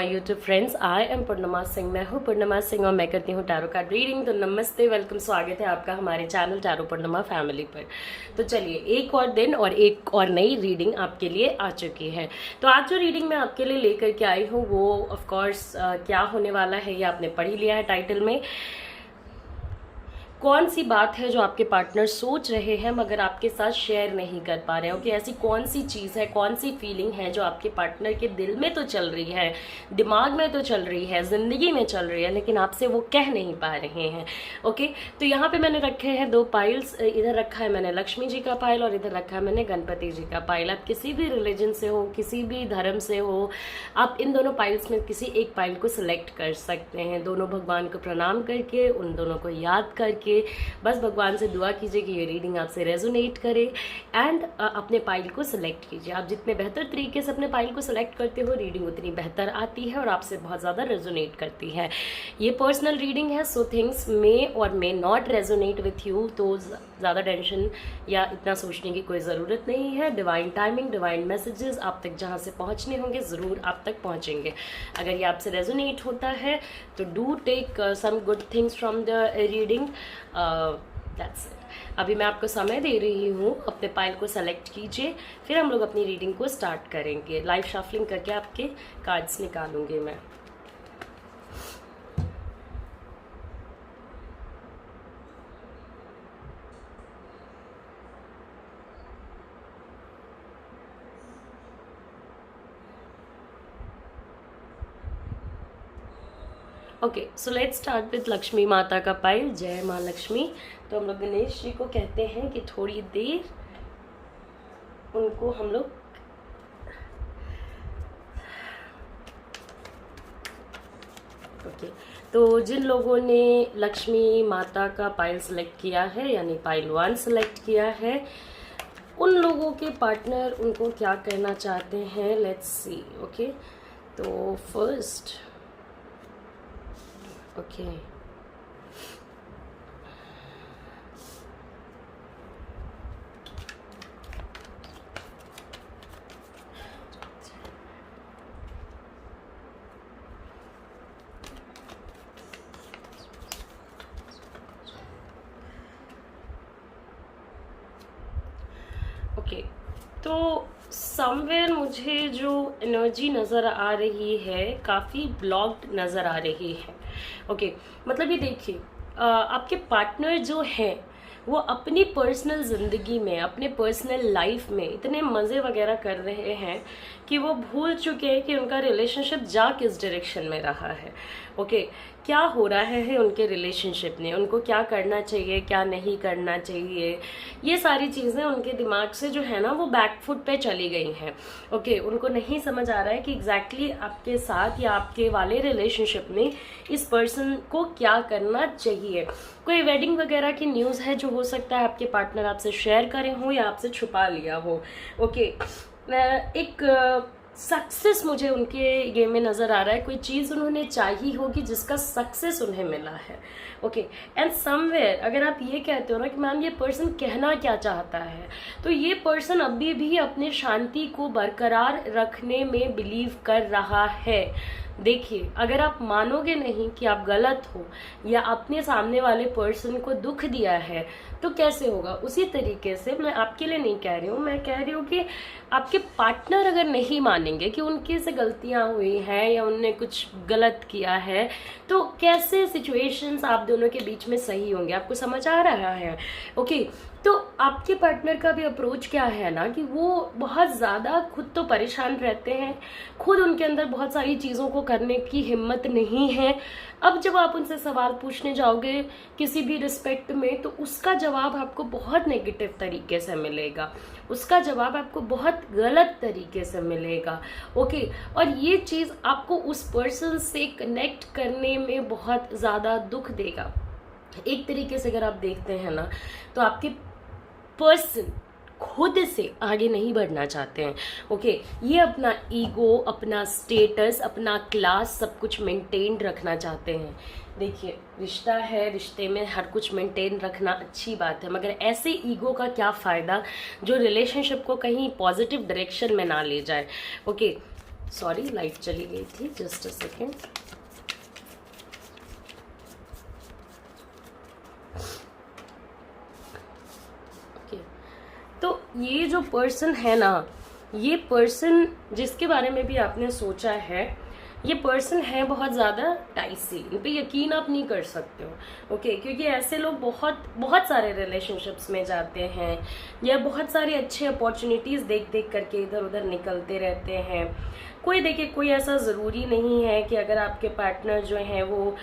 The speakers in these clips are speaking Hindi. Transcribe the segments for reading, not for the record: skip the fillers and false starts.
My YouTube friends. I am Purnima Singh. मैं हूँ पूर्णिमा सिंह और मैं करती हूँ टैरो कार्ड रीडिंग। तो नमस्ते, वेलकम, स्वागत है आपका हमारे चैनल टैरो पूर्णिमा फैमिली पर। तो चलिए, एक और दिन और एक और नई रीडिंग आपके लिए आ चुकी है। तो आज जो रीडिंग मैं आपके लिए लेकर के आई हूँ वो ऑफ कोर्स क्या होने वाला है ये आपने पढ़ ही लिया है टाइटल में। कौन सी बात है जो आपके पार्टनर सोच रहे हैं मगर आपके साथ शेयर नहीं कर पा रहे हो, कि ऐसी कौन सी चीज़ है, कौन सी फीलिंग है जो आपके पार्टनर के दिल में तो चल रही है, दिमाग में तो चल रही है, ज़िंदगी में चल रही है, लेकिन आपसे वो कह नहीं पा रहे हैं। ओके, तो यहाँ पे मैंने रखे हैं दो पाइल्स। इधर रखा है मैंने लक्ष्मी जी का पाइल और इधर रखा है मैंने गणपति जी का पाइल। आप किसी भी रिलीजन से हो, किसी भी धर्म से हो, आप इन दोनों पाइल्स में किसी एक पाइल को सिलेक्ट कर सकते हैं। दोनों भगवान को प्रणाम करके, उन दोनों को याद करके बस भगवान से दुआ कीजिए कि ये रीडिंग आपसे रेजोनेट करे एंड अपने पाइल को सिलेक्ट कीजिए। आप जितने बेहतर तरीके से अपने पाइल को सिलेक्ट करते हो, रीडिंग उतनी बेहतर आती है और आपसे बहुत ज़्यादा रेजोनेट करती है। ये पर्सनल रीडिंग है, सो थिंग्स मे और may not resonate with you. तो ज़्यादा टेंशन या इतना सोचने की कोई ज़रूरत नहीं है। डिवाइन टाइमिंग, डिवाइन मैसेजेस आप तक जहाँ से पहुँचने होंगे ज़रूर आप तक पहुँचेंगे। अगर ये आपसे रेजोनेट होता है तो do take some good things from the reading. That's it. अभी मैं आपको समय दे रही हूँ, अपने पाइल को सेलेक्ट कीजिए, फिर हम लोग अपनी रीडिंग को स्टार्ट करेंगे। लाइव शफलिंग करके आपके कार्ड्स निकालूंगी मैं। Okay, so let's start with Lakshmi माता का पाइल। जय माँ लक्ष्मी। तो हम लोग गणेश जी को कहते हैं कि थोड़ी देर उनको हम लोग ओके तो जिन लोगों ने लक्ष्मी माता का पाइल सेलेक्ट किया है, यानी पाइल 1 सेलेक्ट किया है, उन लोगों के पार्टनर उनको क्या करना चाहते हैं, लेट्स सी। ओके, तो फर्स्ट ओके ओके तो समवेयर मुझे जो एनर्जी नज़र आ रही है काफ़ी ब्लॉक्ड नज़र आ रही है। ओके, मतलब ये देखिए, आपके पार्टनर जो हैं वो अपनी पर्सनल ज़िंदगी में, अपने पर्सनल लाइफ में इतने मज़े वगैरह कर रहे हैं कि वो भूल चुके हैं कि उनका रिलेशनशिप जा किस डायरेक्शन में रहा है। ओके, क्या हो रहा है उनके रिलेशनशिप में, उनको क्या करना चाहिए, क्या नहीं करना चाहिए, ये सारी चीज़ें उनके दिमाग से जो है ना वो बैकफुट पे चली गई हैं। ओके, उनको नहीं समझ आ रहा है कि एग्जैक्टली आपके साथ या आपके वाले रिलेशनशिप में इस पर्सन को क्या करना चाहिए। कोई वेडिंग वगैरह की न्यूज़ है जो हो सकता है आपके पार्टनर आपसे शेयर करे हो या आपसे छुपा लिया हो। ओके, एक सक्सेस मुझे उनके गेम में नज़र आ रहा है। कोई चीज़ उन्होंने चाहिए होगी जिसका सक्सेस उन्हें मिला है। ओके, एंड समवेयर अगर आप ये कहते हो ना कि मैम ये पर्सन कहना क्या चाहता है, तो ये पर्सन अभी भी अपने शांति को बरकरार रखने में बिलीव कर रहा है। देखिए, अगर आप मानोगे नहीं कि आप गलत हो या अपने सामने वाले पर्सन को दुख दिया है तो कैसे होगा। उसी तरीके से मैं आपके लिए नहीं कह रही हूँ, मैं कह रही हूँ कि आपके पार्टनर अगर नहीं मानेंगे कि उनके से गलतियाँ हुई हैं या उनने कुछ गलत किया है, तो कैसे सिचुएशंस आप दोनों के बीच में सही होंगे। आपको समझ आ रहा है। ओके, तो आपके पार्टनर का भी अप्रोच क्या है ना कि वो बहुत ज़्यादा खुद तो परेशान रहते हैं, खुद उनके अंदर बहुत सारी चीज़ों को करने की हिम्मत नहीं है। अब जब आप उनसे सवाल पूछने जाओगे किसी भी रिस्पेक्ट में, तो उसका जवाब आपको बहुत नेगेटिव तरीके से मिलेगा, उसका जवाब आपको बहुत गलत तरीके से मिलेगा। ओके, और ये चीज़ आपको उस पर्सन से कनेक्ट करने में बहुत ज़्यादा दुख देगा। एक तरीके से अगर आप देखते हैं ना, तो आपके पर्सन खुद से आगे नहीं बढ़ना चाहते हैं। ओके, ये अपना ईगो, अपना स्टेटस, अपना क्लास सब कुछ मेंटेन रखना चाहते हैं। देखिए, रिश्ता है, रिश्ते में हर कुछ मेंटेन रखना अच्छी बात है, मगर ऐसे ईगो का क्या फ़ायदा जो रिलेशनशिप को कहीं पॉजिटिव डायरेक्शन में ना ले जाए। ओके, सॉरी, लाइट चली गई थी, जस्ट अ सेकेंड। ओके, तो ये जो पर्सन है ना, ये पर्सन जिसके बारे में भी आपने सोचा है, ये पर्सन है बहुत ज़्यादा टाइसी, इन पे यकीन आप नहीं कर सकते हो। ओके, क्योंकि ऐसे लोग बहुत बहुत सारे रिलेशनशिप्स में जाते हैं या बहुत सारी अच्छी अपॉर्चुनिटीज़ देख देख करके इधर उधर निकलते रहते हैं। कोई देखिए, कोई ऐसा ज़रूरी नहीं है कि अगर आपके पार्टनर जो हैं वो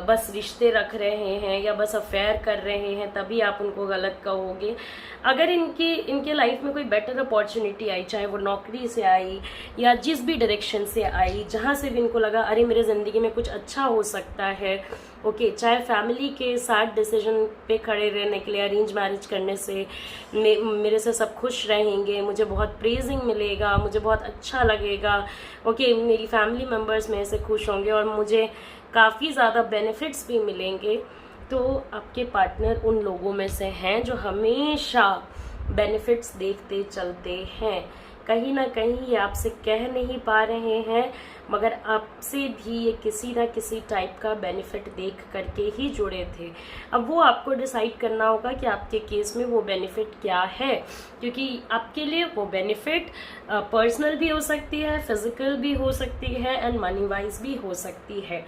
बस रिश्ते रख रहे हैं या बस अफेयर कर रहे हैं तभी आप उनको गलत कहोगे। अगर इनके लाइफ में कोई बेटर अपॉर्चुनिटी आई, चाहे वो नौकरी से आई या जिस भी डायरेक्शन से आई, जहाँ से भी इनको लगा अरे मेरे ज़िंदगी में कुछ अच्छा हो सकता है, ओके, चाहे फैमिली के साथ डिसीजन पे खड़े रहने के लिए, अरेंज मैरिज करने से मेरे से सब खुश रहेंगे, मुझे बहुत प्रेजिंग मिलेगा, मुझे बहुत अच्छा लगेगा, ओके, मेरी फैमिली मेम्बर्स मेरे से खुश होंगे और मुझे काफ़ी ज़्यादा बेनिफिट्स भी मिलेंगे, तो आपके पार्टनर उन लोगों में से हैं जो हमेशा बेनिफिट्स देखते चलते हैं। कहीं ना कहीं ये आपसे कह नहीं पा रहे हैं, मगर आपसे भी ये किसी ना किसी टाइप का बेनिफिट देख करके ही जुड़े थे। अब वो आपको डिसाइड करना होगा कि आपके केस में वो बेनिफिट क्या है, क्योंकि आपके लिए वो बेनिफिट पर्सनल भी हो सकती है, फिजिकल भी हो सकती है एंड मनी वाइज भी हो सकती है।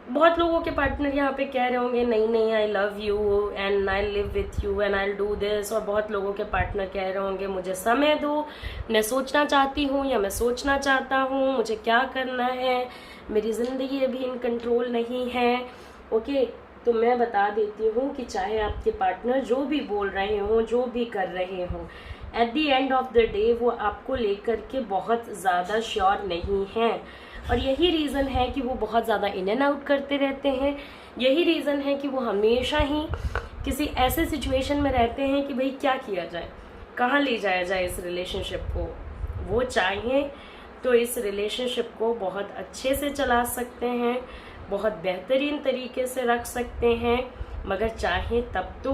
बहुत लोगों के पार्टनर यहाँ पे कह रहे होंगे नहीं नहीं, I love you and I live with you and I do this, और बहुत लोगों के पार्टनर कह रहे होंगे मुझे समय दो, मैं सोचना चाहती हूँ या मैं सोचना चाहता हूँ, मुझे क्या करना है, मेरी ज़िंदगी अभी इन कंट्रोल नहीं है। ओके, तो मैं बता देती हूँ कि चाहे आपके पार्टनर जो भी बोल रहे हों, जो भी कर रहे हों, at the end of the day वो आपको लेकर के बहुत ज़्यादा श्योर नहीं हैं, और यही रीज़न है कि वो बहुत ज़्यादा इन एंड आउट करते रहते हैं। यही रीज़न है कि वो हमेशा ही किसी ऐसे सिचुएशन में रहते हैं कि भाई क्या किया जाए, कहाँ ले जाया जाए इस रिलेशनशिप को। वो चाहें तो इस रिलेशनशिप को बहुत अच्छे से चला सकते हैं, बहुत बेहतरीन तरीके से रख सकते हैं, मगर चाहें तब तो,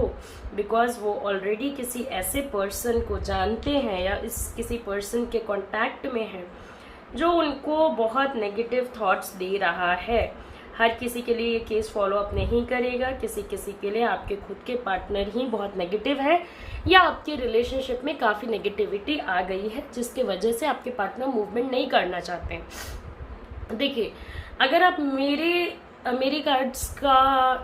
बिकॉज वो ऑलरेडी किसी ऐसे पर्सन को जानते हैं या किसी पर्सन के कांटेक्ट में हैं जो उनको बहुत नेगेटिव थॉट्स दे रहा है। हर किसी के लिए ये केस फॉलो अप नहीं करेगा, किसी किसी के लिए आपके खुद के पार्टनर ही बहुत नेगेटिव है या आपके रिलेशनशिप में काफ़ी नेगेटिविटी आ गई है जिसकी वजह से आपके पार्टनर मूवमेंट नहीं करना चाहते हैं। देखिए, अगर आप मेरी कार्ड्स का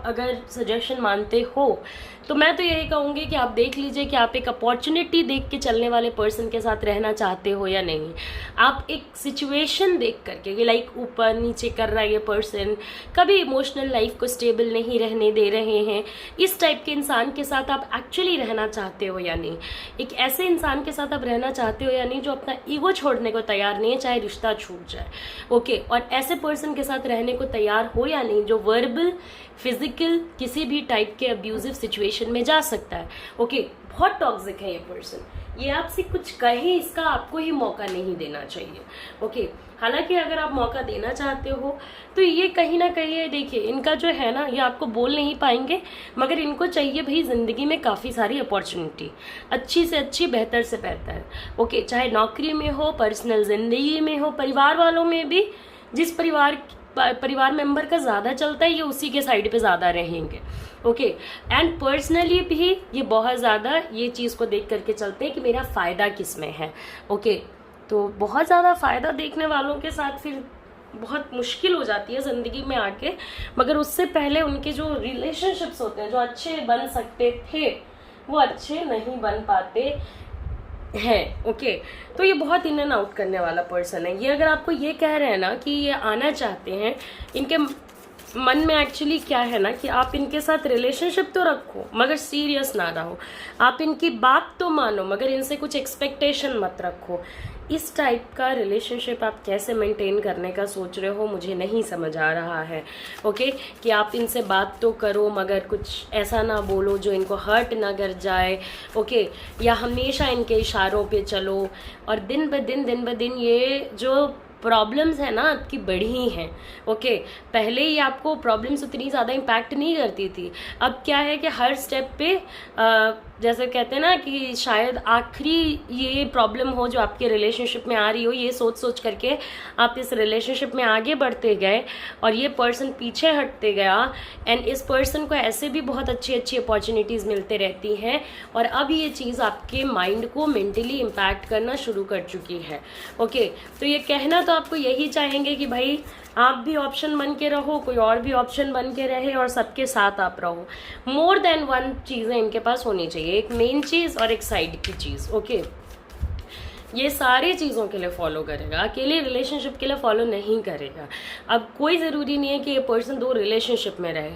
अगर सजेशन मानते हो तो मैं तो यही कहूँगी कि आप देख लीजिए कि आप एक अपॉर्चुनिटी देख के चलने वाले पर्सन के साथ रहना चाहते हो या नहीं। आप एक सिचुएशन देख करके कि लाइक ऊपर नीचे कर रहा है ये पर्सन, कभी इमोशनल लाइफ को स्टेबल नहीं रहने दे रहे हैं, इस टाइप के इंसान के साथ आप एक्चुअली रहना चाहते हो या नहीं। एक ऐसे इंसान के साथ आप रहना चाहते हो या नहीं जो अपना ईगो छोड़ने को तैयार नहीं है, चाहे रिश्ता छूट जाए। ओके, और ऐसे पर्सन के साथ रहने को तैयार हो या नहीं जो वर्बल, फिजिकल, किसी भी टाइप के अब्यूजिव सिचुएशन में जा सकता है। ओके, बहुत टॉक्सिक है ये पर्सन, ये आपसे कुछ कहे इसका आपको ही मौका नहीं देना चाहिए। ओके, हालांकि अगर आप मौका देना चाहते हो तो ये कहीं ना कहीं, देखिए इनका जो है ना, ये आपको बोल नहीं पाएंगे, मगर इनको चाहिए भाई जिंदगी में काफ़ी सारी अपॉर्चुनिटी, अच्छी से अच्छी, बेहतर से बेहतर। ओके, चाहे नौकरी में हो, पर्सनल जिंदगी में हो, परिवार वालों में भी, जिस परिवार मेंबर का ज़्यादा चलता है ये उसी के साइड पे ज़्यादा रहेंगे। ओके, एंड पर्सनली भी ये बहुत ज़्यादा ये चीज़ को देख करके चलते हैं कि मेरा फ़ायदा किस में है। ओके, तो बहुत ज़्यादा फ़ायदा देखने वालों के साथ फिर बहुत मुश्किल हो जाती है ज़िंदगी में आके, मगर उससे पहले उनके जो रिलेशनशिप्स होते हैं जो अच्छे बन सकते थे वो अच्छे नहीं बन पाते है। ओके, तो ये बहुत इन एंड आउट करने वाला पर्सन है। ये अगर आपको ये कह रहे हैं ना कि ये आना चाहते हैं, इनके मन में एक्चुअली क्या है ना कि आप इनके साथ रिलेशनशिप तो रखो मगर सीरियस ना रहो, आप इनकी बात तो मानो मगर इनसे कुछ एक्सपेक्टेशन मत रखो। इस टाइप का रिलेशनशिप आप कैसे मेंटेन करने का सोच रहे हो मुझे नहीं समझ आ रहा है। ओके, कि आप इनसे बात तो करो मगर कुछ ऐसा ना बोलो जो इनको हर्ट ना कर जाए। ओके, या हमेशा इनके इशारों पे चलो, और दिन ब दिन ये जो प्रॉब्लम्स है ना आपकी बढ़ी हैं। ओके, पहले ही आपको प्रॉब्लम्स उतनी ज़्यादा इम्पैक्ट नहीं करती थी, अब क्या है कि हर स्टेप पे जैसे कहते हैं ना कि शायद आखिरी ये प्रॉब्लम हो जो आपके रिलेशनशिप में आ रही हो, ये सोच सोच करके आप इस रिलेशनशिप में आगे बढ़ते गए और ये पर्सन पीछे हटते गया, एंड इस पर्सन को ऐसे भी बहुत अच्छी अच्छी अपॉर्चुनिटीज़ मिलते रहती हैं, और अब ये चीज़ आपके माइंड को मेंटली इम्पैक्ट करना शुरू कर चुकी है। ओके, तो ये कहना तो आपको यही चाहेंगे कि भाई आप भी ऑप्शन बन के रहो, कोई और भी ऑप्शन बन के रहे, और सबके साथ आप रहो। मोर देन वन चीज़ें इनके पास होनी चाहिए, एक मेन चीज़ और एक साइड की चीज़। ओके, ये सारी चीज़ों के लिए फॉलो करेगा, अकेले रिलेशनशिप के लिए फॉलो नहीं करेगा। अब कोई ज़रूरी नहीं है कि ये पर्सन 2 रिलेशनशिप में रहे।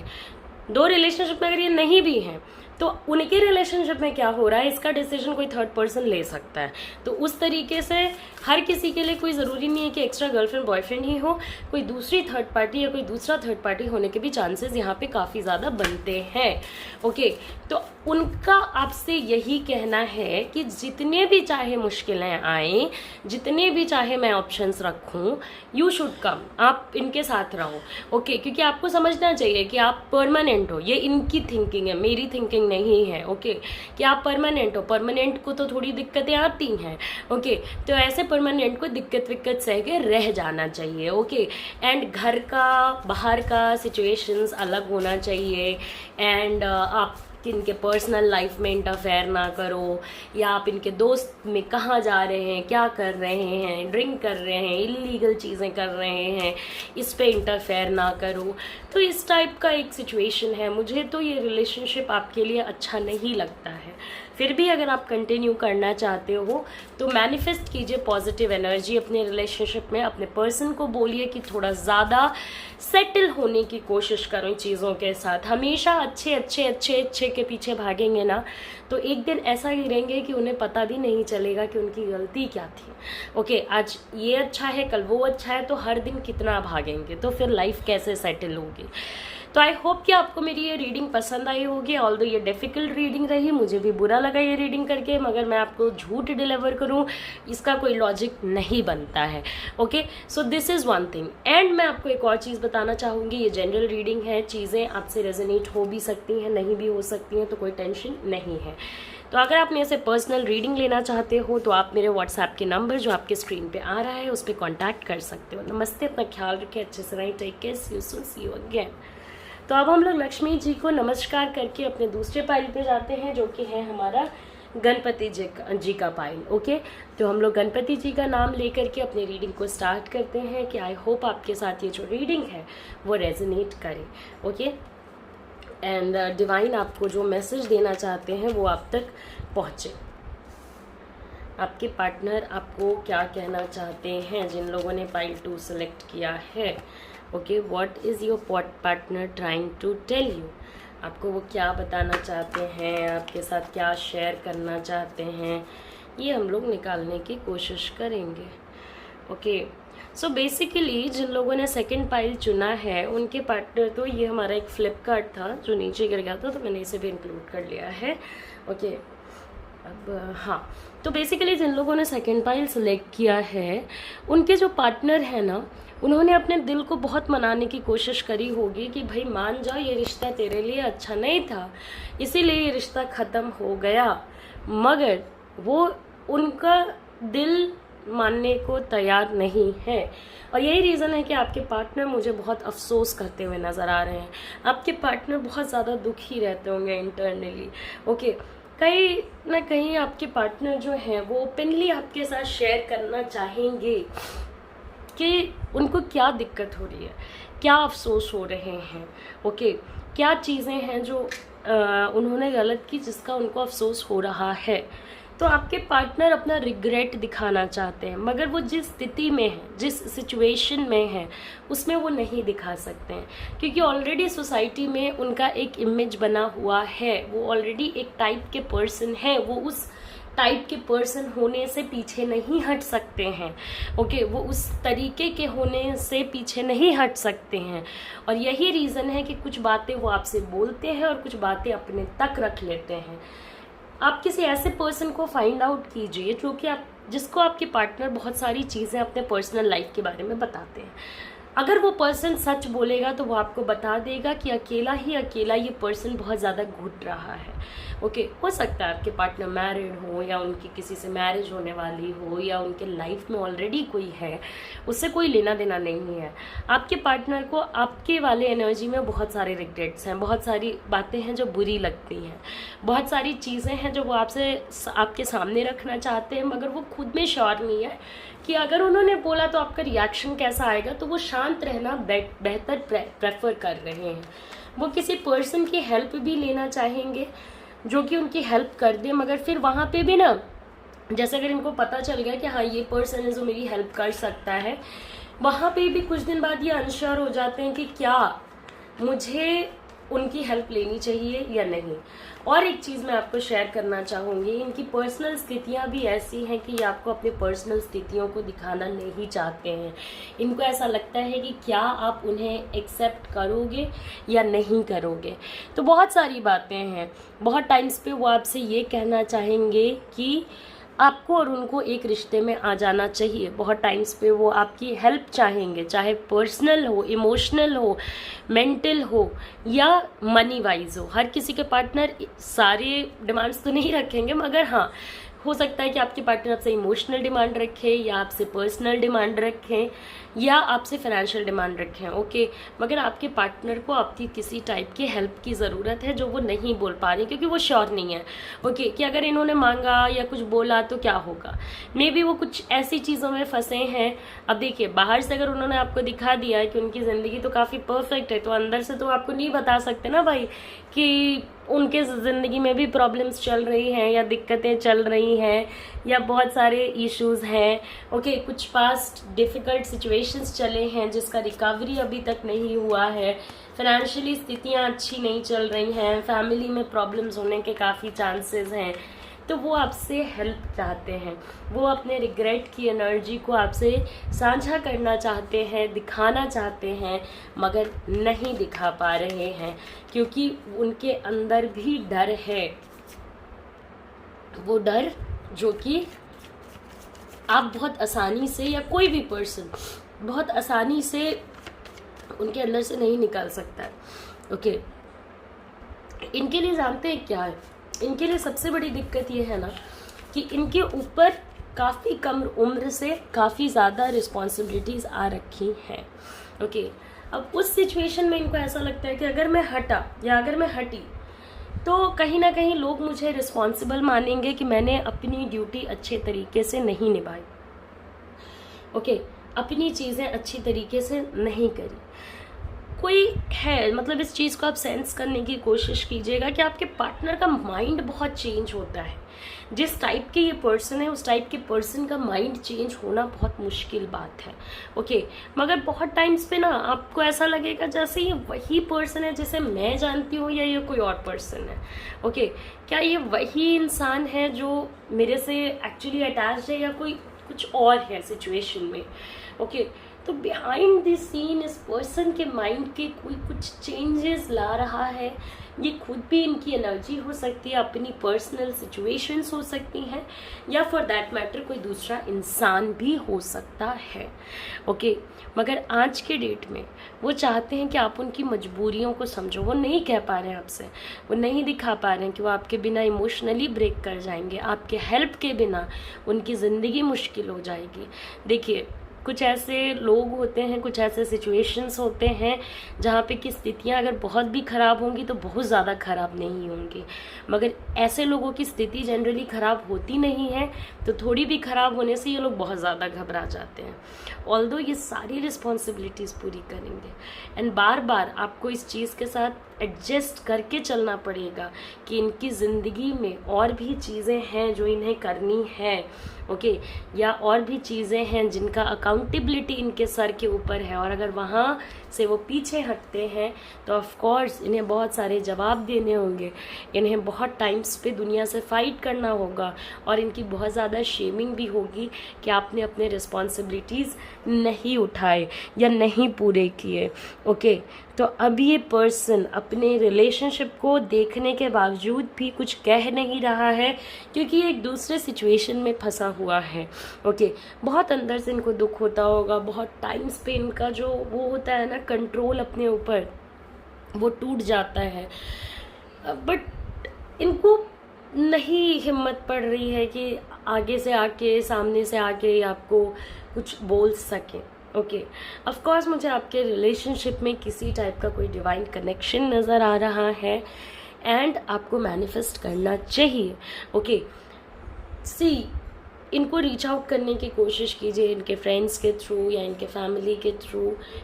2 रिलेशनशिप में अगर ये नहीं भी हैं तो उनके रिलेशनशिप में क्या हो रहा है इसका डिसीजन कोई थर्ड पर्सन ले सकता है। तो उस तरीके से हर किसी के लिए कोई ज़रूरी नहीं है कि एक्स्ट्रा गर्लफ्रेंड बॉयफ्रेंड ही हो, कोई दूसरी थर्ड पार्टी या कोई दूसरा थर्ड पार्टी होने के भी चांसेस यहाँ पे काफ़ी ज़्यादा बनते हैं। ओके, तो उनका आपसे यही कहना है कि जितने भी चाहे मुश्किलें आएँ, जितने भी चाहे मैं ऑप्शंस रखूँ, यू शुड कम, आप इनके साथ रहो। ओके, क्योंकि आपको समझना चाहिए कि आप परमानेंट हो, ये इनकी थिंकिंग है, मेरी थिंकिंग नहीं है। ओके, कि आप परमानेंट हो, परमानेंट को तो थोड़ी दिक्कतें आती हैं। ओके, तो ऐसे परमानेंट को दिक्कत विक्कत सह के रह जाना चाहिए। ओके, एंड घर का बाहर का सिचुएशंस अलग होना चाहिए, एंड आप इनके पर्सनल लाइफ में इंटरफेयर ना करो, या आप इनके दोस्त में कहाँ जा रहे हैं, क्या कर रहे हैं, ड्रिंक कर रहे हैं, इलीगल चीज़ें कर रहे हैं, इस पे इंटरफेयर ना करो। तो इस टाइप का एक सिचुएशन है। मुझे तो ये रिलेशनशिप आपके लिए अच्छा नहीं लगता है। फिर भी अगर आप कंटिन्यू करना चाहते हो तो मैनिफेस्ट कीजिए पॉजिटिव एनर्जी अपने रिलेशनशिप में, अपने पर्सन को बोलिए कि थोड़ा ज़्यादा सेटल होने की कोशिश करो चीज़ों के साथ। हमेशा अच्छे अच्छे अच्छे अच्छे के पीछे भागेंगे ना तो एक दिन ऐसा गिरेंगे कि उन्हें पता भी नहीं चलेगा कि उनकी गलती क्या थी। ओके, आज ये अच्छा है कल वो अच्छा है, तो हर दिन कितना भागेंगे, तो फिर लाइफ कैसे सेटल होगी। तो आई होप कि आपको मेरी ये रीडिंग पसंद आई होगी। ऑल्दो ये डिफ़िकल्ट रीडिंग रही, मुझे भी बुरा लगा ये रीडिंग करके, मगर मैं आपको झूठ डिलीवर करूं इसका कोई लॉजिक नहीं बनता है। Okay, so this is one thing. And मैं आपको एक और चीज़ बताना चाहूँगी, ये जनरल रीडिंग है, चीज़ें आपसे रेजोनेट हो भी सकती हैं, नहीं भी हो सकती हैं, तो कोई टेंशन नहीं है। तो अगर आप मेरे से पर्सनल रीडिंग लेना चाहते हो तो आप मेरे व्हाट्सएप के नंबर जो आपके स्क्रीन पे आ रहा है उस पर कॉन्टैक्ट कर सकते हो। नमस्ते, अपना ख्याल रखें, अच्छे से रहें, take care, see you soon, see you again. तो अब हम लोग लक्ष्मी जी को नमस्कार करके अपने दूसरे पाइल पे जाते हैं जो कि है हमारा गणपति जी का पाइल। ओके, तो हम लोग गणपति जी का नाम लेकर के अपनी रीडिंग को स्टार्ट करते हैं कि आई होप आपके साथ ये जो रीडिंग है वो रेजोनेट करे। ओके, एंड डिवाइन आपको जो मैसेज देना चाहते हैं वो आप तक पहुँचे। आपके पार्टनर आपको क्या कहना चाहते हैं जिन लोगों ने पाइल 2 सेलेक्ट किया है। Okay, what is your partner trying to tell you, आपको वो क्या बताना चाहते हैं, आपके साथ क्या शेयर करना चाहते हैं, ये हम लोग निकालने की कोशिश करेंगे। ओके, सो बेसिकली जिन लोगों ने सेकंड पाइल चुना है उनके पार्टनर, तो ये हमारा एक फ्लिप कार्ड था जो नीचे गिर गया था तो मैंने इसे भी इंक्लूड कर लिया है। ओके, अब हाँ, तो बेसिकली जिन लोगों ने सेकंड पाइल सेलेक्ट किया है उनके जो पार्टनर है ना, उन्होंने अपने दिल को बहुत मनाने की कोशिश करी होगी कि भाई मान जा, ये रिश्ता तेरे लिए अच्छा नहीं था, इसीलिए ये रिश्ता ख़त्म हो गया, मगर वो उनका दिल मानने को तैयार नहीं है। और यही रीज़न है कि आपके पार्टनर मुझे बहुत अफसोस करते हुए नज़र आ रहे हैं। आपके पार्टनर बहुत ज़्यादा दुखी रहते होंगे इंटरनली। ओके, कहीं ना कहीं आपके पार्टनर जो हैं वो ओपनली आपके साथ शेयर करना चाहेंगे कि उनको क्या दिक्कत हो रही है, क्या अफसोस हो रहे हैं। ओके, क्या चीज़ें हैं जो उन्होंने गलत की जिसका उनको अफसोस हो रहा है। तो आपके पार्टनर अपना रिग्रेट दिखाना चाहते हैं, मगर वो जिस स्थिति में है, जिस सिचुएशन में है, उसमें वो नहीं दिखा सकते हैं, क्योंकि ऑलरेडी सोसाइटी में उनका एक इमेज बना हुआ है। वो ऑलरेडी एक टाइप के पर्सन है, वो उस टाइप के पर्सन होने से पीछे नहीं हट सकते हैं। ओके, वो उस तरीके के होने से पीछे नहीं हट सकते हैं। और यही रीज़न है कि कुछ बातें वो आपसे बोलते हैं और कुछ बातें अपने तक रख लेते हैं। आप किसी ऐसे पर्सन को फाइंड आउट कीजिए जो कि जिसको आपके पार्टनर बहुत सारी चीज़ें अपने पर्सनल लाइफ के बारे में बताते हैं। अगर वो पर्सन सच बोलेगा तो वो आपको बता देगा कि अकेला ही अकेला ये पर्सन बहुत ज़्यादा घुट रहा है, ओके, हो सकता है आपके पार्टनर मैरिड हो, या उनकी किसी से मैरिज होने वाली हो, या उनके लाइफ में ऑलरेडी कोई है, उससे कोई लेना देना नहीं है। आपके पार्टनर को आपके वाले एनर्जी में बहुत सारे रिग्रेट्स हैं, बहुत सारी बातें हैं जो बुरी लगती हैं, बहुत सारी चीज़ें हैं जो वो आपसे आपके सामने रखना चाहते हैं, मगर वो खुद में श्योर नहीं है कि अगर उन्होंने बोला तो आपका रिएक्शन कैसा आएगा। तो वो शांत रहना बेहतर प्रेफर कर रहे हैं। वो किसी पर्सन की हेल्प भी लेना चाहेंगे जो कि उनकी हेल्प कर दे, मगर फिर वहाँ पे भी ना, जैसे अगर इनको पता चल गया कि हाँ ये पर्सन है जो मेरी हेल्प कर सकता है, वहाँ पे भी कुछ दिन बाद ये अनश्योर हो जाते हैं कि क्या मुझे उनकी हेल्प लेनी चाहिए या नहीं। और एक चीज़ मैं आपको शेयर करना चाहूँगी, इनकी पर्सनल स्थितियाँ भी ऐसी हैं कि ये आपको अपनी पर्सनल स्थितियों को दिखाना नहीं चाहते हैं। इनको ऐसा लगता है कि क्या आप उन्हें एक्सेप्ट करोगे या नहीं करोगे। तो बहुत सारी बातें हैं, बहुत टाइम्स पे वो आपसे ये कहना चाहेंगे कि आपको और उनको एक रिश्ते में आ जाना चाहिए। बहुत टाइम्स पे वो आपकी हेल्प चाहेंगे, चाहे पर्सनल हो, इमोशनल हो, मेंटल हो या मनी वाइज हो। हर किसी के पार्टनर सारे डिमांड्स तो नहीं रखेंगे, मगर हाँ हो सकता है कि आपके पार्टनर आपसे इमोशनल डिमांड रखे, या आपसे पर्सनल डिमांड रखें, या आपसे फाइनेंशियल डिमांड रखें। ओके, मगर आपके पार्टनर को आपकी किसी टाइप की हेल्प की ज़रूरत है जो वो नहीं बोल पा रही, क्योंकि वो श्योर नहीं है ओके कि अगर इन्होंने मांगा या कुछ बोला तो क्या होगा। मे बी वो कुछ ऐसी चीज़ों में फंसे हैं। अब देखिए, बाहर से अगर उन्होंने आपको दिखा दिया है कि उनकी ज़िंदगी तो काफ़ी परफेक्ट है, तो अंदर से तो आपको नहीं बता सकते ना भाई कि उनके ज़िंदगी में भी प्रॉब्लम्स चल रही हैं, या दिक्कतें चल रही हैं, या बहुत सारे इश्यूज़ हैं। ओके, कुछ पास्ट डिफ़िकल्ट सिचुएशंस चले हैं जिसका रिकवरी अभी तक नहीं हुआ है, फाइनेंशियली स्थितियाँ अच्छी नहीं चल रही हैं, फैमिली में प्रॉब्लम्स होने के काफ़ी चांसेस हैं। तो वो आपसे हेल्प चाहते हैं, वो अपने रिग्रेट की एनर्जी को आपसे साझा करना चाहते हैं, दिखाना चाहते हैं, मगर नहीं दिखा पा रहे हैं क्योंकि उनके अंदर भी डर है। वो डर जो कि आप बहुत आसानी से, या कोई भी पर्सन बहुत आसानी से उनके अंदर से नहीं निकाल सकता है। ओके, इनके लिए जानते हैं क्या है? इनके लिए सबसे बड़ी दिक्कत ये है ना कि इनके ऊपर काफ़ी कम उम्र से काफ़ी ज़्यादा रिस्पॉन्सिबिलिटीज़ आ रखी हैं। ओके, अब उस सिचुएशन में इनको ऐसा लगता है कि अगर मैं हटा या अगर मैं हटी तो कहीं ना कहीं लोग मुझे रिस्पॉन्सिबल मानेंगे कि मैंने अपनी ड्यूटी अच्छे तरीके से नहीं निभाई। ओके, अपनी चीज़ें अच्छी तरीके से नहीं करी। कोई है, मतलब इस चीज़ को आप सेंस करने की कोशिश कीजिएगा कि आपके पार्टनर का माइंड बहुत चेंज होता है। जिस टाइप के ये पर्सन है उस टाइप के पर्सन का माइंड चेंज होना बहुत मुश्किल बात है। ओके, मगर बहुत टाइम्स पे ना आपको ऐसा लगेगा जैसे ये वही पर्सन है जिसे मैं जानती हूँ, या ये कोई और पर्सन है। ओके, क्या ये वही इंसान है जो मेरे से एक्चुअली अटैच्ड है, या कोई कुछ और है सिचुएशन में। ओके, तो बिहाइंड दिस सीन इस पर्सन के माइंड के कोई कुछ चेंजेस ला रहा है। ये खुद भी इनकी एनर्जी हो सकती है, अपनी पर्सनल सिचुएशंस हो सकती हैं, या फॉर दैट मैटर कोई दूसरा इंसान भी हो सकता है। ओके, मगर आज के डेट में वो चाहते हैं कि आप उनकी मजबूरियों को समझो। वो नहीं कह पा रहे हैं आपसे, वो नहीं दिखा पा रहे हैं कि वो आपके बिना इमोशनली ब्रेक कर जाएंगे, आपके हेल्प के बिना उनकी ज़िंदगी मुश्किल हो जाएगी। देखिए, कुछ ऐसे लोग होते हैं, कुछ ऐसे सिचुएशंस होते हैं जहाँ पे की स्थितियाँ अगर बहुत भी ख़राब होंगी तो बहुत ज़्यादा ख़राब नहीं होंगी, मगर ऐसे लोगों की स्थिति जनरली ख़राब होती नहीं है, तो थोड़ी भी ख़राब होने से ये लोग बहुत ज़्यादा घबरा जाते हैं। ऑल्दो ये सारी रिस्पॉन्सिबिलिटीज़ पूरी करेंगे, एंड बार बार आपको इस चीज़ के साथ एडजस्ट करके चलना पड़ेगा कि इनकी ज़िंदगी में और भी चीज़ें हैं जो इन्हें करनी है। ओके, या और भी चीज़ें हैं जिनका अकाउंटेबिलिटी इनके सर के ऊपर है, और अगर वहाँ से वो पीछे हटते हैं तो ऑफ कोर्स इन्हें बहुत सारे जवाब देने होंगे, इन्हें बहुत टाइम्स पे दुनिया से फाइट करना होगा, और इनकी बहुत ज़्यादा शेमिंग भी होगी कि आपने अपने रिस्पॉन्सिबिलिटीज़ नहीं उठाए या नहीं पूरे किए। ओके, तो अब ये पर्सन अपने रिलेशनशिप को देखने के बावजूद भी कुछ कह नहीं रहा है, क्योंकि ये एक दूसरे सिचुएशन में फंसा हुआ है। ओके, बहुत अंदर से इनको दुख होता होगा, बहुत टाइम्स पे इनका जो वो होता है ना कंट्रोल अपने ऊपर, वो टूट जाता है। बट इनको नहीं हिम्मत पड़ रही है कि आगे से आके सामने से आके आपको कुछ बोल सके। ओके, ऑफ कोर्स मुझे आपके रिलेशनशिप में किसी टाइप का कोई डिवाइन कनेक्शन नज़र आ रहा है एंड आपको मैनिफेस्ट करना चाहिए। ओके, सी इनको रीच आउट करने की कोशिश कीजिए इनके फ्रेंड्स के थ्रू या इनके फैमिली के थ्रू,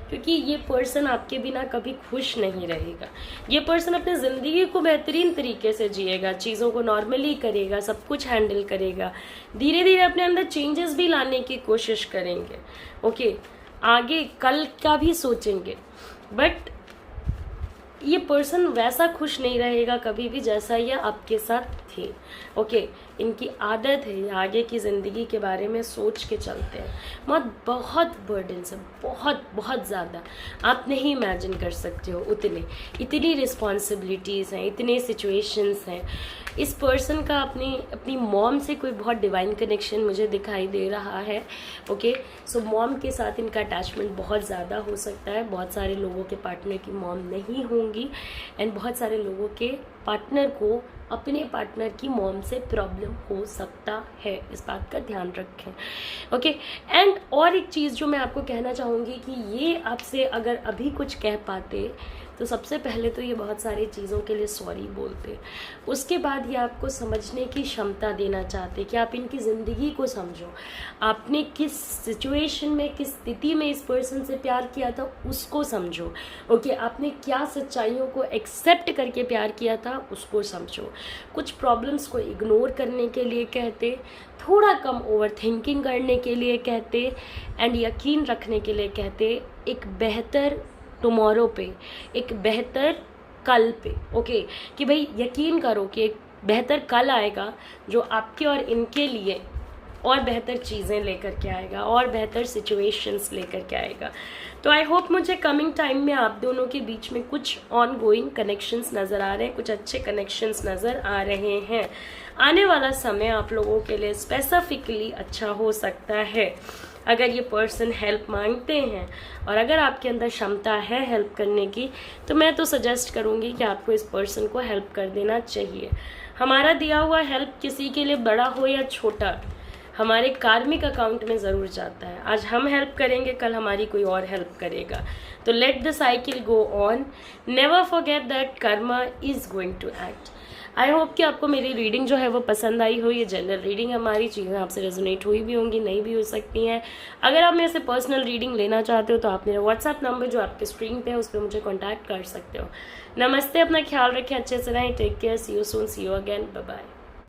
क्योंकि ये पर्सन आपके बिना कभी खुश नहीं रहेगा। ये पर्सन अपने ज़िंदगी को बेहतरीन तरीके से जिएगा, चीज़ों को नॉर्मली करेगा, सब कुछ हैंडल करेगा, धीरे धीरे अपने अंदर चेंजेस भी लाने की कोशिश करेंगे। ओके, आगे कल का भी सोचेंगे, बट ये पर्सन वैसा खुश नहीं रहेगा कभी भी जैसा ये आपके साथ थे। ओके, इनकी आदत है ये आगे की ज़िंदगी के बारे में सोच के चलते हैं। बहुत बर्डन्स है, बहुत ज़्यादा, आप नहीं इमेजिन कर सकते हो इतनी रिस्पॉन्सिबिलिटीज़ हैं, इतने सिचुएशंस हैं। इस पर्सन का अपनी मॉम से कोई बहुत डिवाइन कनेक्शन मुझे दिखाई दे रहा है। ओके, सो मॉम के साथ इनका अटैचमेंट बहुत ज़्यादा हो सकता है। बहुत सारे लोगों के पार्टनर की मॉम नहीं होंगी एंड बहुत सारे लोगों के पार्टनर को अपने पार्टनर की मॉम से प्रॉब्लम हो सकता है, इस बात का ध्यान रखें। ओके, एंड और एक चीज़ जो मैं आपको कहना चाहूँगी कि ये आपसे अगर अभी कुछ कह पाते तो सबसे पहले तो ये बहुत सारी चीज़ों के लिए सॉरी बोलते, उसके बाद ये आपको समझने की क्षमता देना चाहते कि आप इनकी ज़िंदगी को समझो, आपने किस सिचुएशन में किस स्थिति में इस पर्सन से प्यार किया था उसको समझो। ओके, आपने क्या सच्चाइयों को एक्सेप्ट करके प्यार किया था उसको समझो। कुछ प्रॉब्लम्स को इग्नोर करने के लिए कहते, थोड़ा कम ओवर थिंकिंग करने के लिए कहते एंड यकीन रखने के लिए कहते एक बेहतर टुमारो पे, एक बेहतर कल पे। ओके, कि भाई यकीन करो कि एक बेहतर कल आएगा जो आपके और इनके लिए और बेहतर चीज़ें लेकर के आएगा और बेहतर सिचुएशंस लेकर के आएगा। तो आई होप मुझे कमिंग टाइम में आप दोनों के बीच में कुछ ऑन गोइंग कनेक्शंस नज़र आ रहे हैं, कुछ अच्छे कनेक्शंस नज़र आ रहे हैं। आने वाला समय आप लोगों के लिए स्पेसिफिकली अच्छा हो सकता है अगर ये पर्सन हेल्प मांगते हैं, और अगर आपके अंदर क्षमता है हेल्प करने की तो मैं तो सजेस्ट करूँगी कि आपको इस पर्सन को हेल्प कर देना चाहिए। हमारा दिया हुआ हेल्प किसी के लिए बड़ा हो या छोटा हमारे कार्मिक अकाउंट में ज़रूर जाता है। आज हम हेल्प करेंगे, कल हमारी कोई और हेल्प करेगा। तो let the cycle go on, never forget that karma is going to act. I hope कि आपको मेरी रीडिंग जो है वो पसंद आई हो। ये जनरल रीडिंग हमारी चीज़ें आपसे रेजोनेट हुई भी होंगी, नहीं भी हो सकती हैं। अगर आप मेरे से पर्सनल रीडिंग लेना चाहते हो तो आप मेरा व्हाट्सएप नंबर जो आपके स्क्रीन पे है उस पर मुझे कॉन्टैक्ट कर सकते हो। नमस्ते, अपना ख्याल रखें, अच्छे से रहें, take care, see you soon, see you again, bye bye.